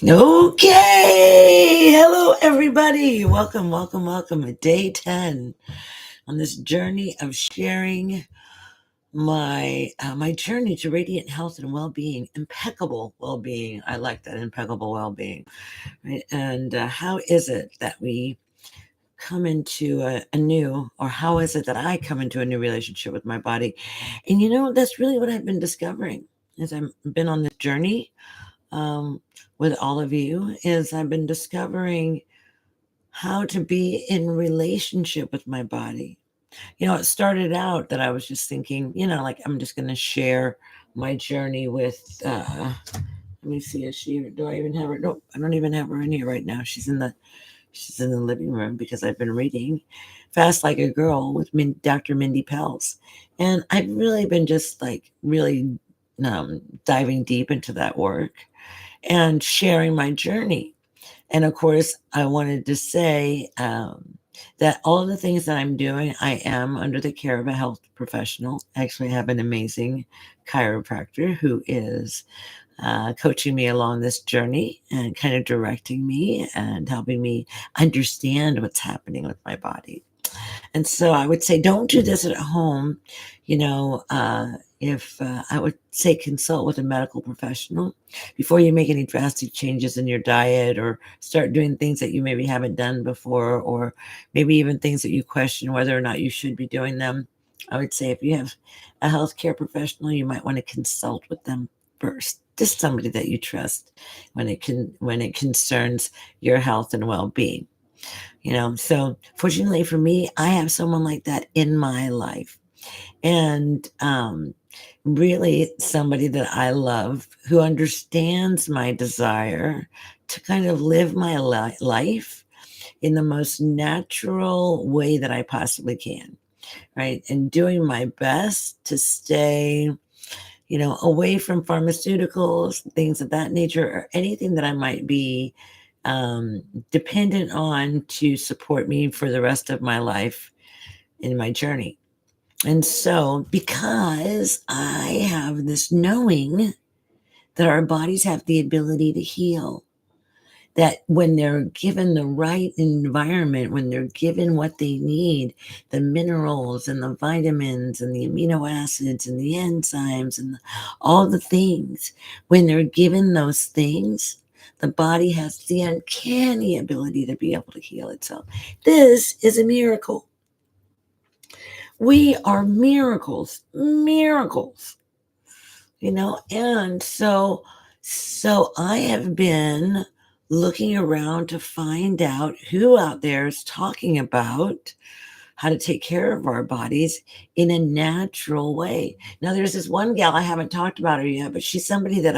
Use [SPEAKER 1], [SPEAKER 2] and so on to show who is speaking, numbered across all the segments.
[SPEAKER 1] Okay, hello everybody. Welcome. Day 10 on this journey of sharing my journey to radiant health and well-being, impeccable well-being. I like that, impeccable well-being, right? And how is it that we come into a new, or how is it that I come into a new relationship with my body? And that's really what I've been discovering as I've been on this journey um, with all of you, is I've been discovering how to be in relationship with my body. It started out that I was just thinking, like I'm just going to share my journey with, let me see, do I even have her? Nope, I don't even have her in here right now. She's in the living room because I've been reading Fast Like a Girl with Dr. Mindy Pelz. And I've really been just like really diving deep into that work and sharing my journey. And of course, I wanted to say that all of the things that I'm doing, I am under the care of a health professional. I actually have an amazing chiropractor who is coaching me along this journey and kind of directing me and helping me understand what's happening with my body. And so I would say, don't do this at home. If I would say consult with a medical professional before you make any drastic changes in your diet or start doing things that you maybe haven't done before, or maybe even things that you question whether or not you should be doing them. I would say if you have a healthcare professional, you might want to consult with them first. Just somebody that you trust when it concerns your health and well-being. So fortunately for me, I have someone like that in my life. And really somebody that I love, who understands my desire to kind of live my life in the most natural way that I possibly can, right? And doing my best to stay, away from pharmaceuticals, things of that nature, or anything that I might be dependent on to support me for the rest of my life in my journey. And so, because I have this knowing that our bodies have the ability to heal, that when they're given the right environment, when they're given what they need, the minerals and the vitamins and the amino acids and the enzymes and all the things, when they're given those things, the body has the uncanny ability to be able to heal itself. This is a miracle. We are miracles, and so I have been looking around to find out who out there is talking about how to take care of our bodies in a natural way. Now there's this one gal, I haven't talked about her yet, but she's somebody that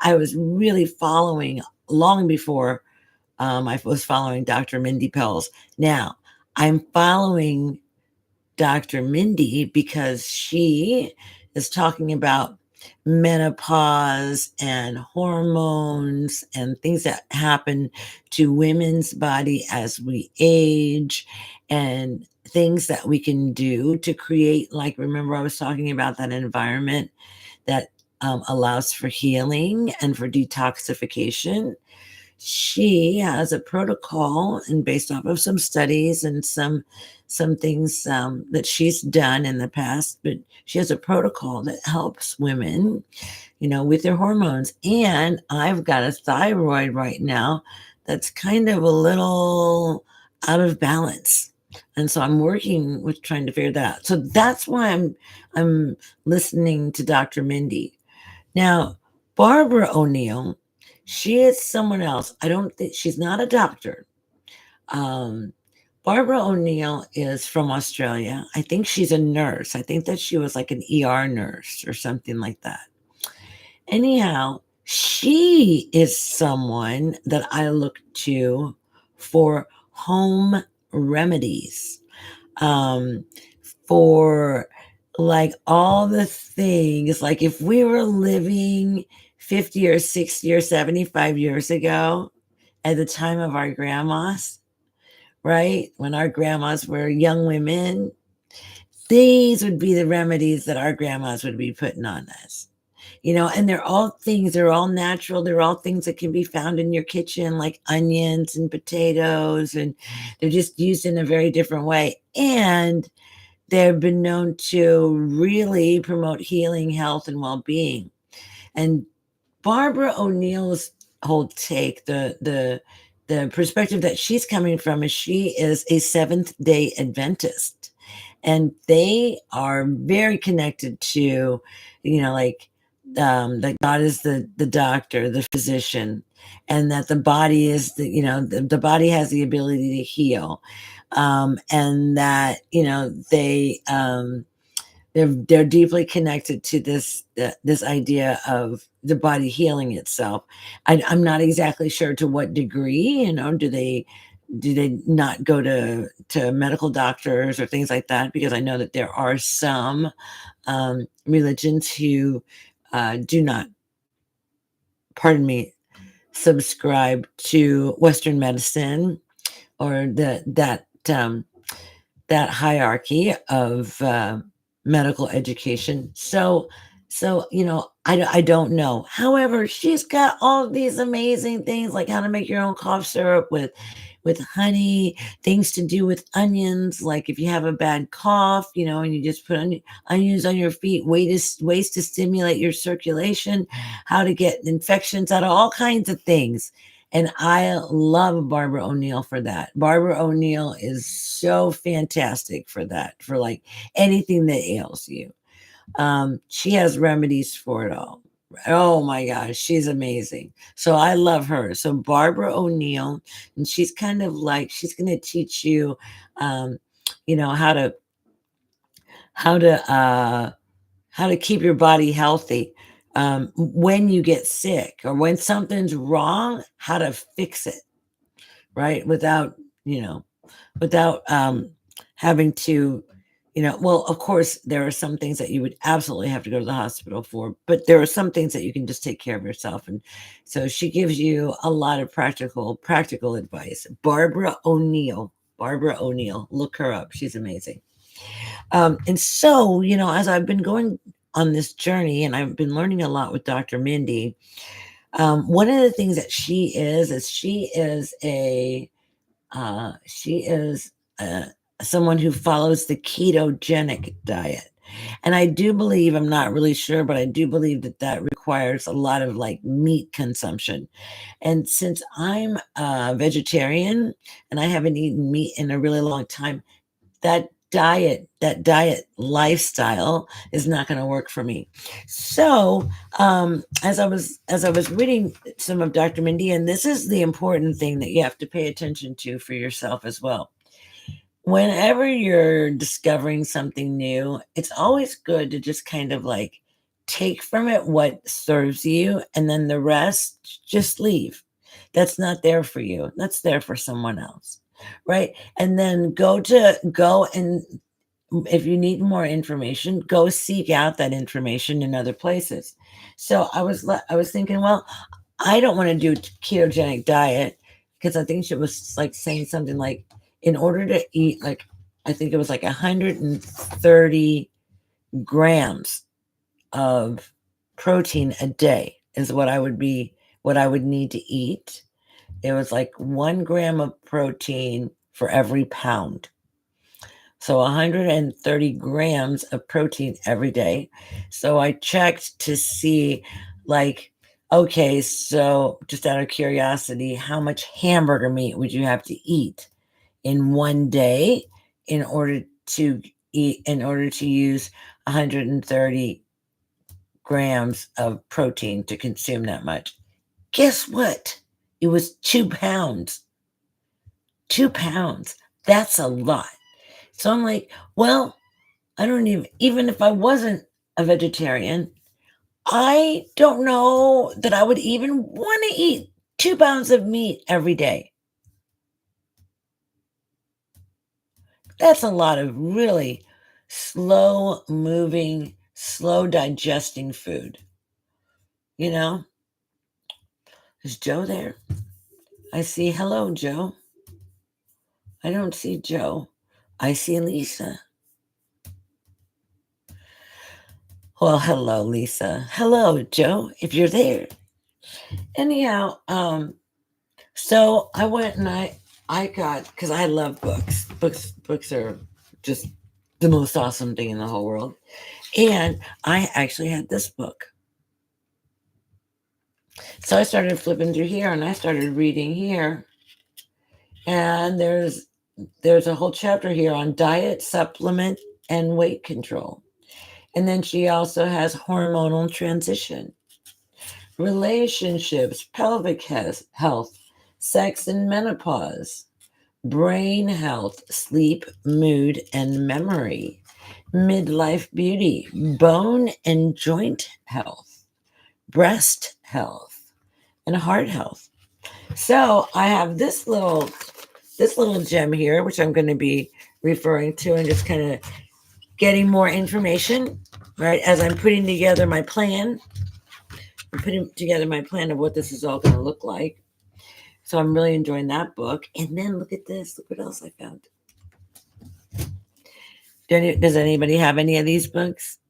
[SPEAKER 1] I was really following long before I was following Dr. Mindy Pelz. Now I'm following Dr. Mindy because she is talking about menopause and hormones and things that happen to women's body as we age, and things that we can do to create, like, remember I was talking about that environment that allows for healing and for detoxification. She has a protocol, and based off of some studies and some things that she's done in the past, but she has a protocol that helps women, with their hormones. And I've got a thyroid right now that's kind of a little out of balance. And so I'm working with trying to figure that out. So that's why I'm listening to Dr. Mindy. Now, Barbara O'Neill, she is someone else. I don't think she's not a doctor. Um, Barbara O'Neill is from Australia. I think she's a nurse. I think that she was like an ER nurse or something like that. Anyhow, she is someone that I look to for home remedies, um, for like all the things. Like if we were living 50 or 60 or 75 years ago at the time of our grandmas, right? When our grandmas were young women, these would be the remedies that our grandmas would be putting on us. and they're all natural. They're all things that can be found in your kitchen, like onions and potatoes, and they're just used in a very different way. And they've been known to really promote healing, health, and well-being. And Barbara O'Neill's whole take, the perspective that she's coming from is she is a Seventh-day Adventist, and they are very connected to, like, that God is the doctor, the physician, and that the body is the body has the ability to heal, and that they're deeply connected to this idea of the body healing itself. I'm not exactly sure to what degree. Do they not go to medical doctors or things like that? Because I know that there are some religions who do not, pardon me, subscribe to Western medicine or that hierarchy of medical education. I don't know. However, she's got all these amazing things, like how to make your own cough syrup with honey, things to do with onions. Like if you have a bad cough, and you just put onions on your feet, ways to stimulate your circulation, how to get infections out of all kinds of things. And I love Barbara O'Neill for that. Barbara O'Neill is so fantastic for that, for like anything that ails you. She has remedies for it all. Oh my gosh, she's amazing. So I love her. So Barbara O'Neill, and she's kind of like she's going to teach you, um, how to how to uh, how to keep your body healthy, when you get sick or when something's wrong, how to fix it, right? You know, without having to, well, of course, there are some things that you would absolutely have to go to the hospital for, but there are some things that you can just take care of yourself. And so she gives you a lot of practical advice. Barbara O'Neill, look her up. She's amazing. And so, as I've been going on this journey and I've been learning a lot with Dr. Mindy, one of the things that she is someone who follows the ketogenic diet. And I do believe, I'm not really sure, but I do believe that that requires a lot of like meat consumption. And since I'm a vegetarian and I haven't eaten meat in a really long time, that diet lifestyle is not going to work for me. So, as I was reading some of Dr. Mindy, and this is the important thing that you have to pay attention to for yourself as well. Whenever you're discovering something new, it's always good to just kind of like take from it what serves you, and then the rest just leave. That's not there for you. That's there for someone else. Right. And then go and if you need more information, go seek out that information in other places. So I was thinking, well, I don't want to do ketogenic diet because I think she was like saying something like, in order to eat, like, I think it was like 130 grams of protein a day is what I would need to eat. It was like 1 gram of protein for every pound. So 130 grams of protein every day. So I checked to see, like, okay, so just out of curiosity, how much hamburger meat would you have to eat in one day in order to use 130 grams of protein to consume that much? Guess what? It was 2 pounds. 2 pounds. That's a lot. So I'm like, well, I don't even if I wasn't a vegetarian, I don't know that I would even want to eat 2 pounds of meat every day. That's a lot of really slow moving, slow digesting food. You know, is Joe there? I see. Hello, Joe. I don't see Joe. I see Lisa. Well, hello, Lisa. Hello, Joe, if you're there. Anyhow, so I went and I got, because I love books. Books are just the most awesome thing in the whole world. And I actually had this book. So I started flipping through here and I started reading here. And there's a whole chapter here on diet, supplement, and weight control. And then she also has hormonal transition, relationships, pelvic health, sex and menopause, brain health, sleep, mood, and memory, midlife beauty, bone and joint health, breast health, and heart health. So I have this little gem here, which I'm going to be referring to and just kind of getting more information, right? As I'm putting together my plan, I'm putting together my plan of what this is all going to look like. So I'm really enjoying that book. And then look at this. Look what else I found. Does anybody have any of these books?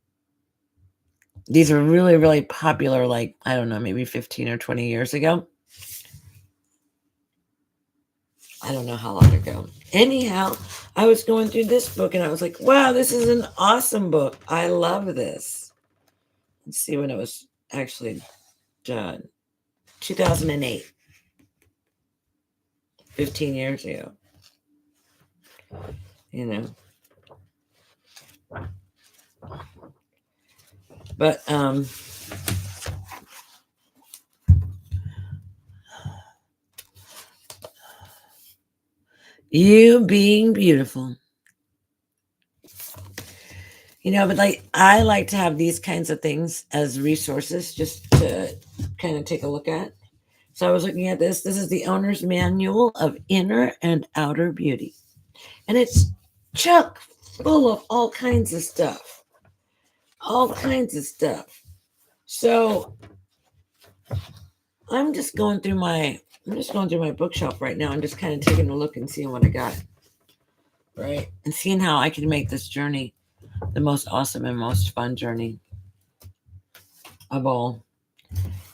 [SPEAKER 1] These are really, really popular, like, I don't know, maybe 15 or 20 years ago. I don't know how long ago. Anyhow, I was going through this book and I was like, wow, this is an awesome book. I love this. Let's see when it was actually done. 2008. 15 years ago. You know. But you being beautiful. But like I like to have these kinds of things as resources just to kind of take a look at. So I was looking at this. This is the owner's manual of inner and outer beauty. And it's chock full of all kinds of stuff. All kinds of stuff. So I'm just going through my bookshelf right now and just kind of taking a look and seeing what I got. Right? And seeing how I can make this journey the most awesome and most fun journey of all.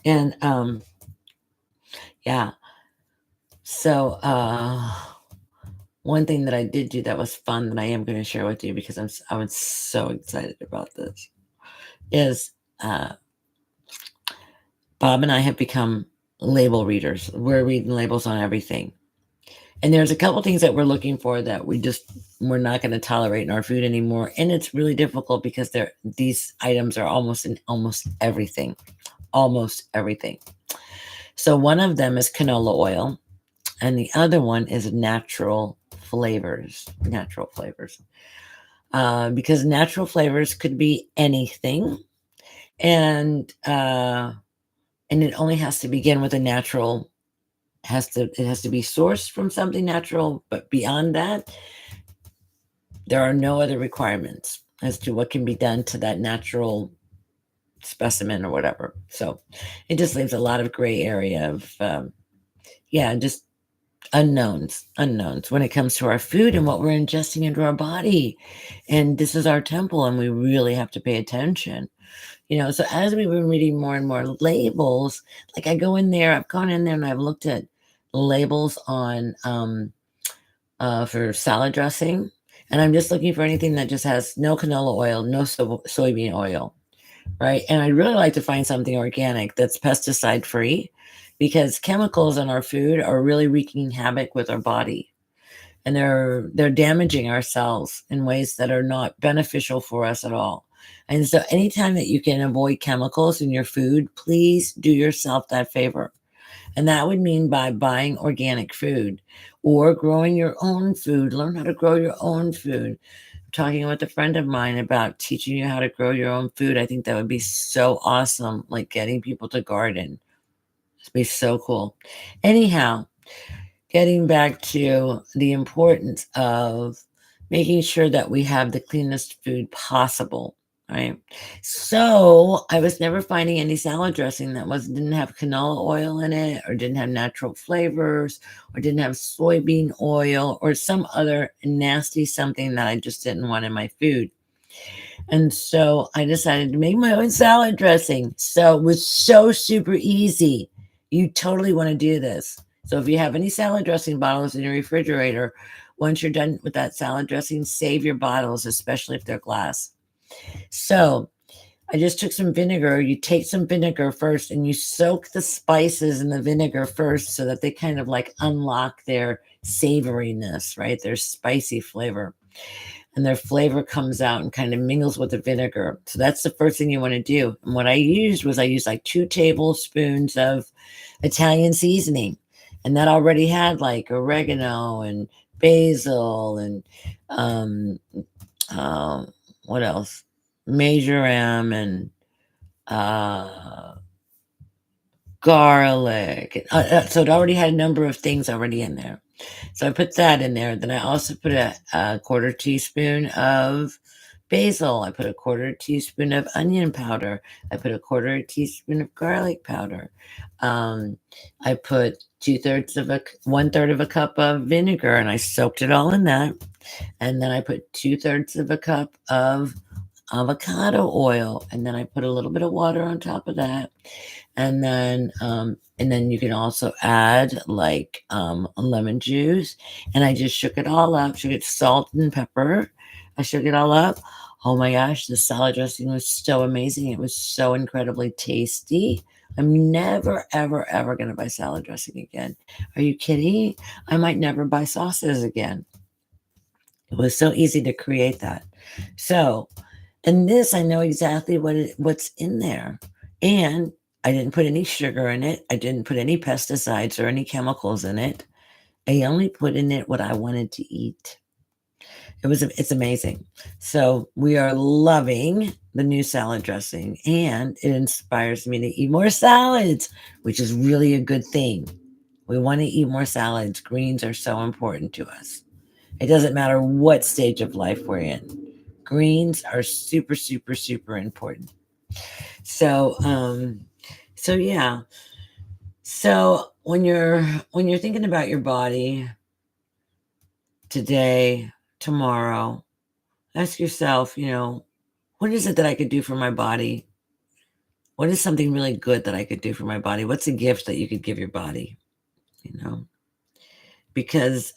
[SPEAKER 1] And yeah. So one thing that I did do that was fun that I am going to share with you because I was so excited about this is Bob and I have become label readers. We're reading labels on everything. And there's a couple things that we're looking for that we're not going to tolerate in our food anymore. And it's really difficult because these items are almost in almost everything. Almost everything. So one of them is canola oil, and the other one is natural flavors. Because natural flavors could be anything, and it only has to begin with a natural. It has to be sourced from something natural, but beyond that, there are no other requirements as to what can be done to that natural specimen or whatever. So it just leaves a lot of gray area of just unknowns when it comes to our food and what we're ingesting into our body. And this is our temple, and we really have to pay attention. So as we've been reading more and more labels, like I've gone in there and I've looked at labels on for salad dressing, and I'm just looking for anything that just has no canola oil, no soybean oil, right? And I'd really like to find something organic that's pesticide free, because chemicals in our food are really wreaking havoc with our body, and they're damaging our cells in ways that are not beneficial for us at all. And so anytime that you can avoid chemicals in your food, please do yourself that favor. And that would mean by buying organic food or growing your own food. Learn how to grow your own food. Talking with a friend of mine about teaching you how to grow your own food. I think that would be so awesome, like getting people to garden. It'd be so cool. Anyhow, getting back to the importance of making sure that we have the cleanest food possible, right? So I was never finding any salad dressing that didn't have canola oil in it, or didn't have natural flavors, or didn't have soybean oil, or some other nasty something that I just didn't want in my food. And so I decided to make my own salad dressing. So it was so super easy. You totally want to do this. So if you have any salad dressing bottles in your refrigerator, once you're done with that salad dressing, save your bottles, especially if they're glass. So I just took some vinegar. You take some vinegar first and you soak the spices in the vinegar first so that they kind of like unlock their savoriness, right? Their spicy flavor. And their flavor comes out and kind of mingles with the vinegar. So that's the first thing you want to do. And what I used like 2 tablespoons of Italian seasoning. And that already had like oregano and basil and um, uh, what else? Marjoram and uh, garlic. So it already had a number of things already in there. So I put that in there. Then I also put a quarter teaspoon of basil. I put a quarter teaspoon of onion powder. I put a quarter teaspoon of garlic powder. I put 1/3 of a cup of vinegar, and I soaked it all in that. And then I put 2/3 of a cup of avocado oil, and then I put a little bit of water on top of that. And then you can also add like lemon juice. And I just shook it all up, shook it salt and pepper. I shook it all up. Oh my gosh, the salad dressing was so amazing. It was so incredibly tasty. I'm never, ever, ever going to buy salad dressing again. Are you kidding? I might never buy sauces again. It was so easy to create that. So, and this, I know exactly what's in there. And I didn't put any sugar in it. I didn't put any pesticides or any chemicals in it. I only put in it what I wanted to eat. It's amazing. So we are loving the new salad dressing, and it inspires me to eat more salads, which is really a good thing. We want to eat more salads. Greens are so important to us. It doesn't matter what stage of life we're in. Greens are super, super, super important. So, so yeah. So when you're thinking about your body today, tomorrow, ask yourself, what is it that I could do for my body? What is something really good that I could do for my body? What's a gift that you could give your body? Because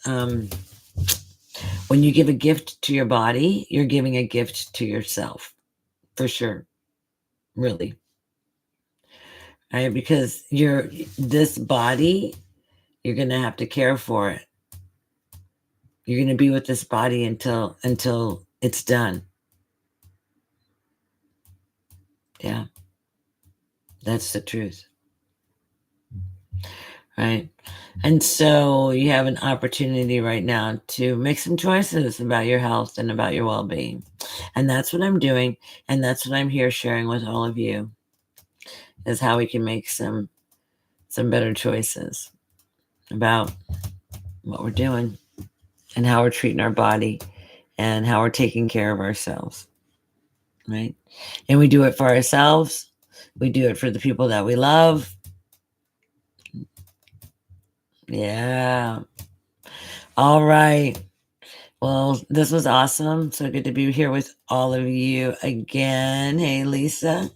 [SPEAKER 1] when you give a gift to your body, you're giving a gift to yourself, for sure. Really. Right? Because this body, you're going to have to care for it. You're going to be with this body until it's done. Yeah. That's the truth. Right? And so you have an opportunity right now to make some choices about your health and about your well-being. And that's what I'm doing, and that's what I'm here sharing with all of you, is how we can make some better choices about what we're doing and how we're treating our body and how we're taking care of ourselves. Right? And we do it for ourselves. We do it for the people that we love. Yeah. All right. Well, this was awesome. So good to be here with all of you again. Hey, Lisa.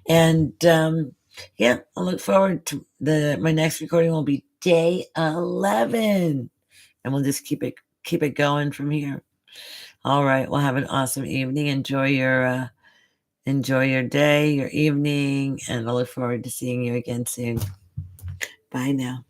[SPEAKER 1] And yeah, I look forward to my next recording will be day 11. And we'll just keep it going from here. All right. Well, have an awesome evening. Enjoy your day, your evening, and I look forward to seeing you again soon. Bye now.